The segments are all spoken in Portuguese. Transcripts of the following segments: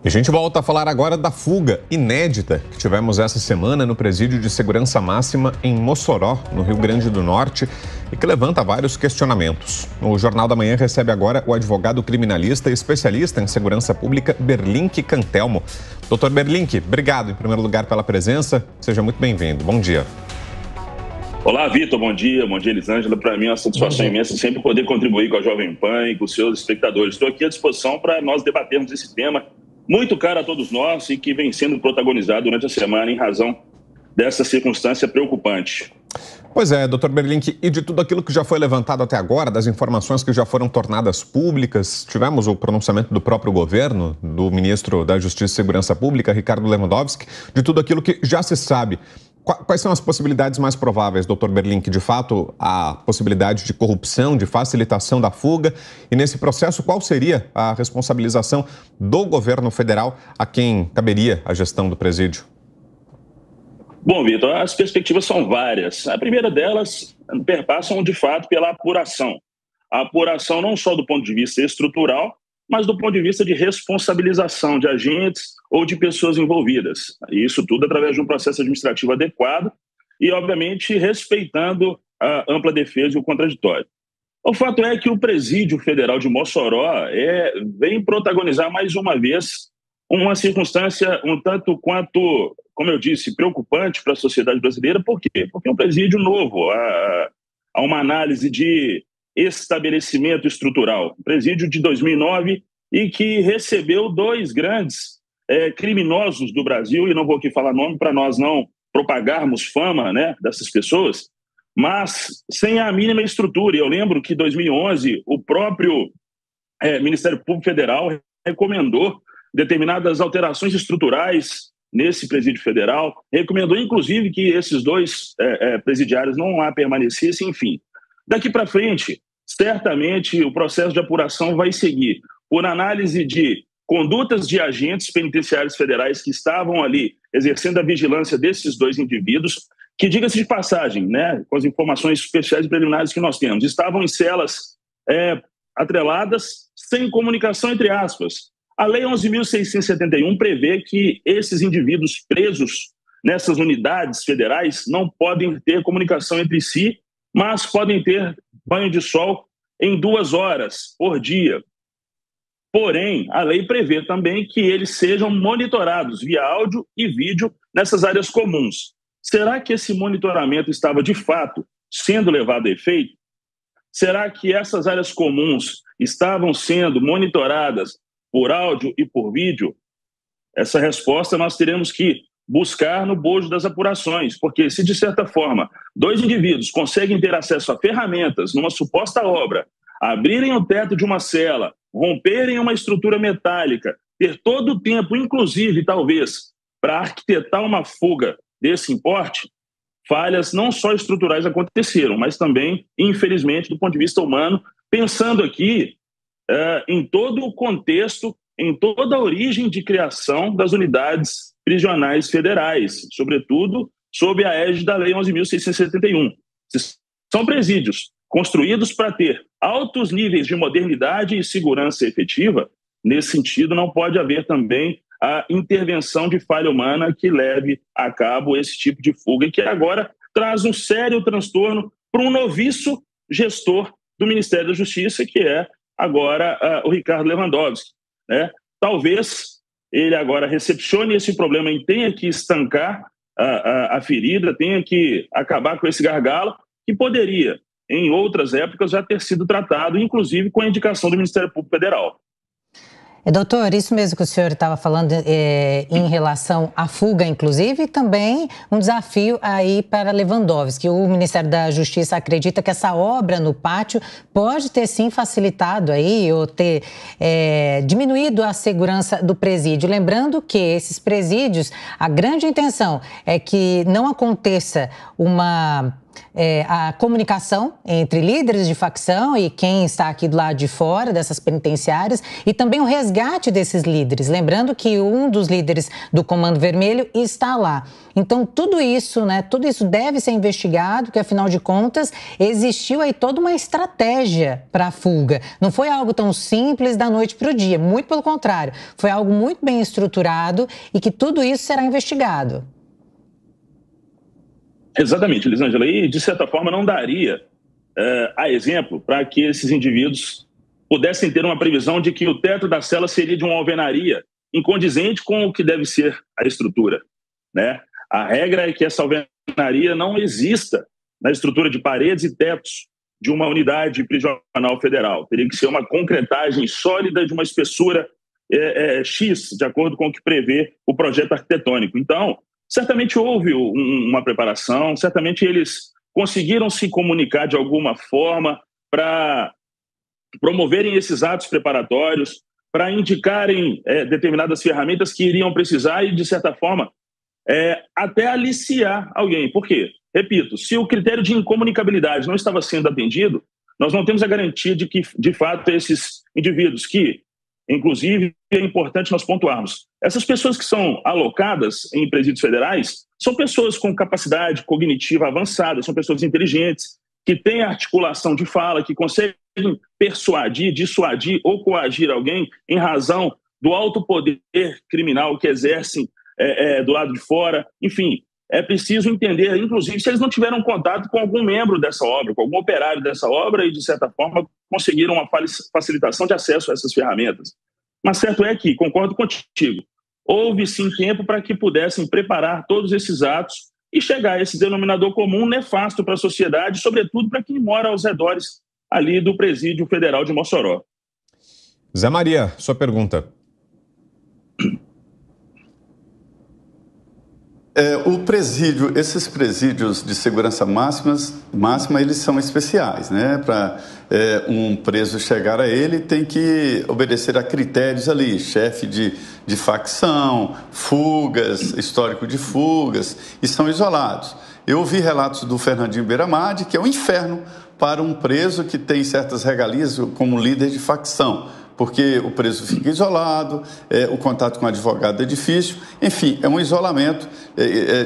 E a gente volta a falar agora da fuga inédita que tivemos essa semana no Presídio de Segurança Máxima em Mossoró, no Rio Grande do Norte, e que levanta vários questionamentos. O Jornal da Manhã recebe agora o advogado criminalista e especialista em segurança pública, Berlinque Cantelmo. Doutor Berlinque, obrigado em primeiro lugar pela presença. Seja muito bem-vindo. Bom dia. Olá, Vitor. Bom dia, Elisângela. Para mim é uma satisfação imensa sempre poder contribuir com a Jovem Pan e com os seus espectadores. Estou aqui à disposição para nós debatermos esse tema muito caro a todos nós e que vem sendo protagonizado durante a semana em razão dessa circunstância preocupante. Pois é, doutor Berlinque, e de tudo aquilo que já foi levantado até agora, das informações que já foram tornadas públicas, tivemos o pronunciamento do próprio governo, do ministro da Justiça e Segurança Pública, Ricardo Lewandowski, de tudo aquilo que já se sabe. Quais são as possibilidades mais prováveis, doutor Berlinque? De fato, a possibilidade de corrupção, de facilitação da fuga? E nesse processo, qual seria a responsabilização do governo federal a quem caberia a gestão do presídio? Bom, Vitor, as perspectivas são várias. A primeira delas perpassam, de fato, pela apuração. A apuração não só do ponto de vista estrutural, mas do ponto de vista de responsabilização de agentes ou de pessoas envolvidas. Isso tudo através de um processo administrativo adequado e, obviamente, respeitando a ampla defesa e o contraditório. O fato é que o Presídio Federal de Mossoró vem protagonizar mais uma vez uma circunstância um tanto quanto, como eu disse, preocupante para a sociedade brasileira. Por quê? Porque é um presídio novo, há uma análise de estabelecimento estrutural, presídio de 2009 e que recebeu dois grandes criminosos do Brasil, e não vou aqui falar nome para nós não propagarmos fama, né, dessas pessoas, mas sem a mínima estrutura. E eu lembro que em 2011 o próprio Ministério Público Federal recomendou determinadas alterações estruturais nesse presídio federal, recomendou inclusive que esses dois presidiários não lá permanecessem, enfim. Daqui para frente, certamente o processo de apuração vai seguir por análise de condutas de agentes penitenciários federais que estavam ali exercendo a vigilância desses dois indivíduos, que, diga-se de passagem, né, com as informações especiais e preliminares que nós temos, estavam em celas atreladas, sem comunicação, entre aspas. A Lei 11.671 prevê que esses indivíduos presos nessas unidades federais não podem ter comunicação entre si, mas podem ter banho de sol em 2 horas por dia. Porém, a lei prevê também que eles sejam monitorados via áudio e vídeo nessas áreas comuns. Será que esse monitoramento estava, de fato, sendo levado a efeito? Será que essas áreas comuns estavam sendo monitoradas por áudio e por vídeo? Essa resposta nós teremos que buscar no bojo das apurações, porque se, de certa forma, 2 indivíduos conseguem ter acesso a ferramentas numa suposta obra, abrirem o teto de uma cela, romperem uma estrutura metálica, ter todo o tempo, inclusive, talvez, para arquitetar uma fuga desse importe, falhas não só estruturais aconteceram, mas também, infelizmente, do ponto de vista humano, pensando aqui em todo o contexto, em toda a origem de criação das unidades prisionais federais, sobretudo sob a égide da Lei 11.671. São presídios construídos para ter altos níveis de modernidade e segurança efetiva. Nesse sentido, não pode haver também a intervenção de falha humana que leve a cabo esse tipo de fuga, e que agora traz um sério transtorno para um noviço gestor do Ministério da Justiça, que é agora o Ricardo Lewandowski, né? Talvez ele agora recepcione esse problema e tenha que estancar a ferida, tenha que acabar com esse gargalo, que poderia, em outras épocas, já ter sido tratado, inclusive com a indicação do Ministério Público Federal. Doutor, isso mesmo que o senhor estava falando em relação à fuga, inclusive, também um desafio aí para Lewandowski. O Ministério da Justiça acredita que essa obra no pátio pode ter sim facilitado aí ou ter diminuído a segurança do presídio. Lembrando que esses presídios, a grande intenção é que não aconteça uma a comunicação entre líderes de facção e quem está aqui do lado de fora dessas penitenciárias e também o resgate desses líderes. Lembrando que um dos líderes do Comando Vermelho está lá. Então, tudo isso, né, tudo isso deve ser investigado, porque, afinal de contas, existiu aí toda uma estratégia para a fuga. Não foi algo tão simples da noite para o dia, muito pelo contrário. Foi algo muito bem estruturado e que tudo isso será investigado. Exatamente, Elisângela. E, de certa forma, não daria a exemplo para que esses indivíduos pudessem ter uma previsão de que o teto da cela seria de uma alvenaria incondizente com o que deve ser a estrutura, né? A regra é que essa alvenaria não exista na estrutura de paredes e tetos de uma unidade prisional federal. Teria que ser uma concretagem sólida de uma espessura X, de acordo com o que prevê o projeto arquitetônico. Então, certamente houve uma preparação, certamente eles conseguiram se comunicar de alguma forma para promoverem esses atos preparatórios, para indicarem determinadas ferramentas que iriam precisar e, de certa forma, até aliciar alguém. Por quê? Repito, se o critério de incomunicabilidade não estava sendo atendido, nós não temos a garantia de que, de fato, esses indivíduos que, inclusive, é importante nós pontuarmos, essas pessoas que são alocadas em presídios federais são pessoas com capacidade cognitiva avançada, são pessoas inteligentes, que têm articulação de fala, que conseguem persuadir, dissuadir ou coagir alguém em razão do alto poder criminal que exercem do lado de fora. Enfim, é preciso entender, inclusive, se eles não tiveram contato com algum membro dessa obra, com algum operário dessa obra e, de certa forma, conseguiram uma facilitação de acesso a essas ferramentas. Mas certo é que, concordo contigo, houve sim tempo para que pudessem preparar todos esses atos e chegar a esse denominador comum nefasto para a sociedade, sobretudo para quem mora aos redores ali do Presídio Federal de Mossoró. Zé Maria, sua pergunta. O presídio, esses presídios de segurança máxima, eles são especiais, né? Para um preso chegar a ele, tem que obedecer a critérios ali, chefe de facção, fugas, histórico de fugas, e são isolados. Eu ouvi relatos do Fernandinho Beiramadi, que é um inferno para um preso que tem certas regalias como líder de facção, porque o preso fica isolado, o contato com o advogado é difícil, enfim, é um isolamento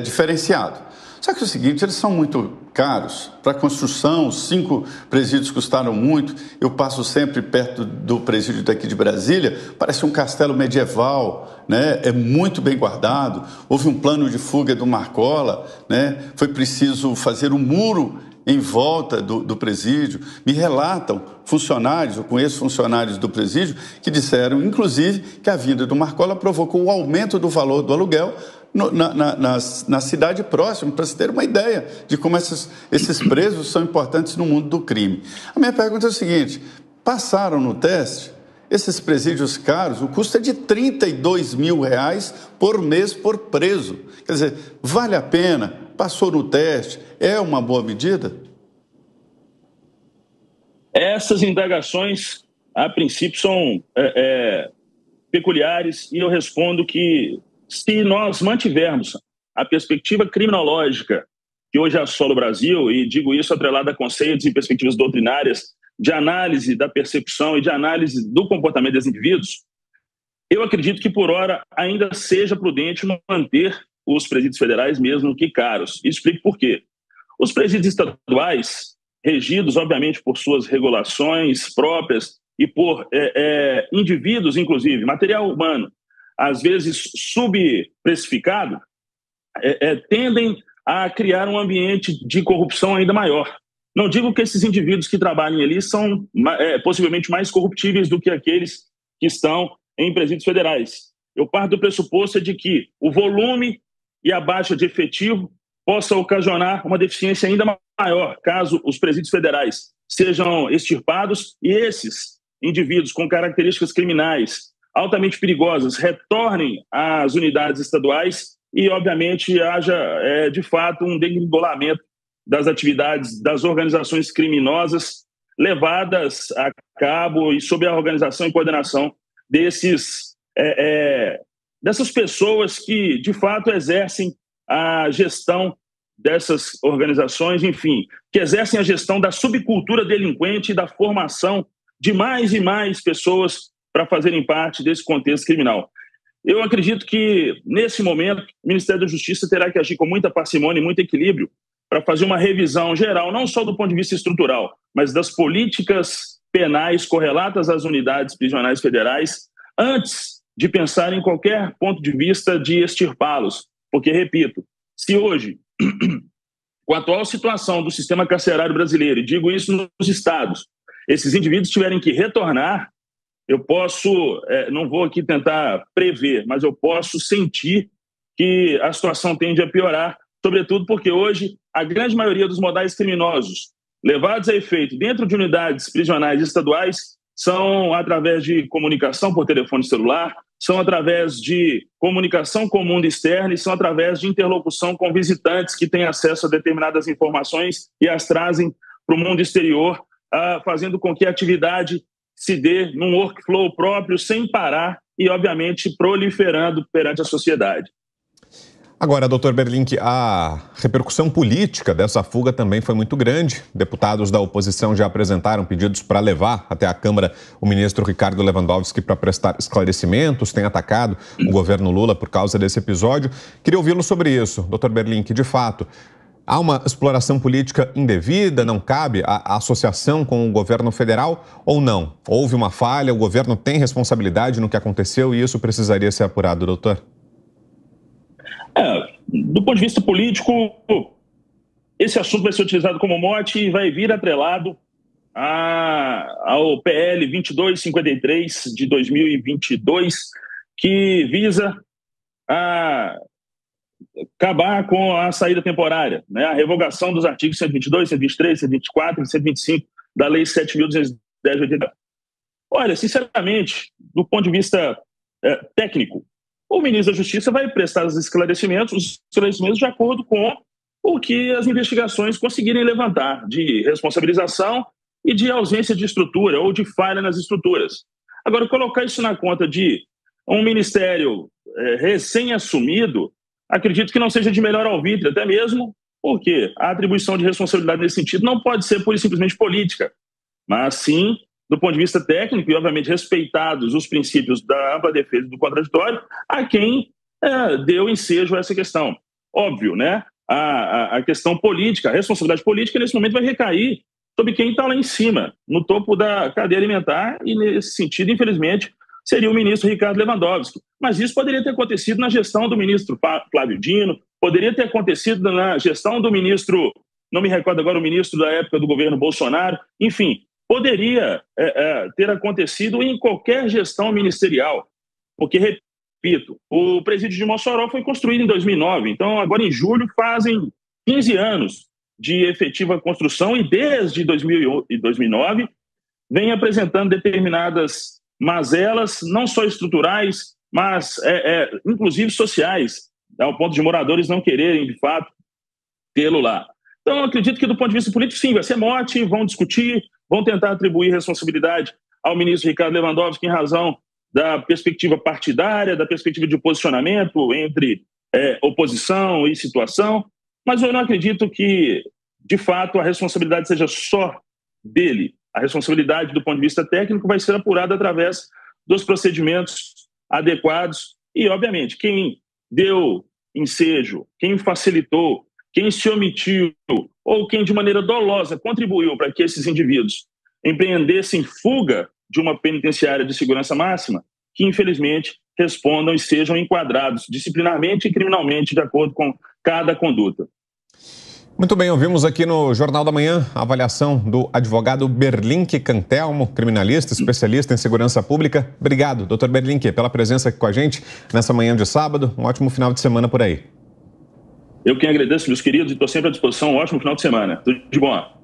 diferenciado. Só que é o seguinte, eles são muito caros. Para a construção, os 5 presídios custaram muito. Eu passo sempre perto do presídio daqui de Brasília, parece um castelo medieval, né? É muito bem guardado. Houve um plano de fuga do Marcola, né? Foi preciso fazer um muro em volta do presídio. Me relatam funcionários, eu conheço funcionários do presídio, que disseram, inclusive, que a vinda do Marcola provocou o aumento do valor do aluguel na cidade próxima, para se ter uma ideia de como esses presos são importantes no mundo do crime. A minha pergunta é o seguinte: passaram no teste? Esses presídios caros, o custo é de R$32 mil por mês por preso. Quer dizer, vale a pena? Passou no teste? É uma boa medida? Essas indagações, a princípio, são peculiares, e eu respondo que, se nós mantivermos a perspectiva criminológica que hoje assola o Brasil, e digo isso atrelado a conceitos e perspectivas doutrinárias de análise da percepção e de análise do comportamento dos indivíduos, eu acredito que, por hora, ainda seja prudente manter os presídios federais, mesmo que caros. E explico por quê. Os presídios estaduais, regidos, obviamente, por suas regulações próprias e por indivíduos, inclusive, material humano, às vezes subprecificado, tendem a criar um ambiente de corrupção ainda maior. Não digo que esses indivíduos que trabalhem ali são possivelmente mais corruptíveis do que aqueles que estão em presídios federais. Eu parto do pressuposto de que o volume e a baixa de efetivo possa ocasionar uma deficiência ainda maior, caso os presídios federais sejam extirpados e esses indivíduos com características criminais altamente perigosas retornem às unidades estaduais e, obviamente, haja, de fato, um degringolamento das atividades das organizações criminosas levadas a cabo e sob a organização e coordenação dessas pessoas que, de fato, exercem a gestão dessas organizações, enfim, que exercem a gestão da subcultura delinquente e da formação de mais e mais pessoas para fazerem parte desse contexto criminal. Eu acredito que, nesse momento, o Ministério da Justiça terá que agir com muita parcimônia e muito equilíbrio para fazer uma revisão geral, não só do ponto de vista estrutural, mas das políticas penais correlatas às unidades prisionais federais, antes de pensar em qualquer ponto de vista de extirpá-los. Porque, repito, se hoje, com a atual situação do sistema carcerário brasileiro, e digo isso nos estados, esses indivíduos tiverem que retornar, eu posso, não vou aqui tentar prever, mas eu posso sentir que a situação tende a piorar, sobretudo porque hoje a grande maioria dos modais criminosos levados a efeito dentro de unidades prisionais estaduais são através de comunicação por telefone celular, são através de comunicação com o mundo externo e são através de interlocução com visitantes que têm acesso a determinadas informações e as trazem para o mundo exterior, fazendo com que a atividade se dê num workflow próprio, sem parar e, obviamente, proliferando perante a sociedade. Agora, doutor Berlink, a repercussão política dessa fuga também foi muito grande. Deputados da oposição já apresentaram pedidos para levar até a Câmara o ministro Ricardo Lewandowski para prestar esclarecimentos, tem atacado o governo Lula por causa desse episódio. Queria ouvi-lo sobre isso, doutor Berlink. De fato, há uma exploração política indevida? Não cabe a associação com o governo federal ou não? Houve uma falha, o governo tem responsabilidade no que aconteceu e isso precisaria ser apurado, doutor? Do ponto de vista político, esse assunto vai ser utilizado como mote e vai vir atrelado ao PL 2253 de 2022, que visa acabar com a saída temporária, né? A revogação dos artigos 122, 123, 124 e 125 da Lei 7.210/80. Olha, sinceramente, do ponto de vista técnico, o ministro da Justiça vai prestar os esclarecimentos de acordo com o que as investigações conseguirem levantar de responsabilização e de ausência de estrutura ou de falha nas estruturas. Agora, colocar isso na conta de um ministério recém-assumido, acredito que não seja de melhor alvitre, até mesmo porque a atribuição de responsabilidade nesse sentido não pode ser pura e simplesmente política, mas sim do ponto de vista técnico e, obviamente, respeitados os princípios da ampla defesa do contraditório, a quem deu ensejo a essa questão. Óbvio, né? A questão política, a responsabilidade política, nesse momento, vai recair sobre quem está lá em cima, no topo da cadeia alimentar, e, nesse sentido, infelizmente, seria o ministro Ricardo Lewandowski. Mas isso poderia ter acontecido na gestão do ministro Flávio Dino, poderia ter acontecido na gestão do ministro, não me recordo agora, o ministro da época do governo Bolsonaro, enfim, poderia ter acontecido em qualquer gestão ministerial, porque, repito, o presídio de Mossoró foi construído em 2009, então agora em julho fazem 15 anos de efetiva construção e desde 2009 vem apresentando determinadas mazelas, não só estruturais, mas inclusive sociais, ao ponto de moradores não quererem, de fato, tê-lo lá. Então, eu acredito que, do ponto de vista político, sim, vai ser mote, vão discutir, vão tentar atribuir responsabilidade ao ministro Ricardo Lewandowski em razão da perspectiva partidária, da perspectiva de posicionamento entre oposição e situação, mas eu não acredito que, de fato, a responsabilidade seja só dele. A responsabilidade, do ponto de vista técnico, vai ser apurada através dos procedimentos adequados e, obviamente, quem deu ensejo, quem facilitou, quem se omitiu ou quem de maneira dolosa contribuiu para que esses indivíduos empreendessem fuga de uma penitenciária de segurança máxima, que infelizmente respondam e sejam enquadrados disciplinarmente e criminalmente de acordo com cada conduta. Muito bem, ouvimos aqui no Jornal da Manhã a avaliação do advogado Berlink Cantelmo, criminalista, especialista em segurança pública. Obrigado, doutor Berlink, pela presença aqui com a gente nessa manhã de sábado. Um ótimo final de semana por aí. Eu quem agradeço, meus queridos, e estou sempre à disposição. Um ótimo final de semana. Tudo de bom.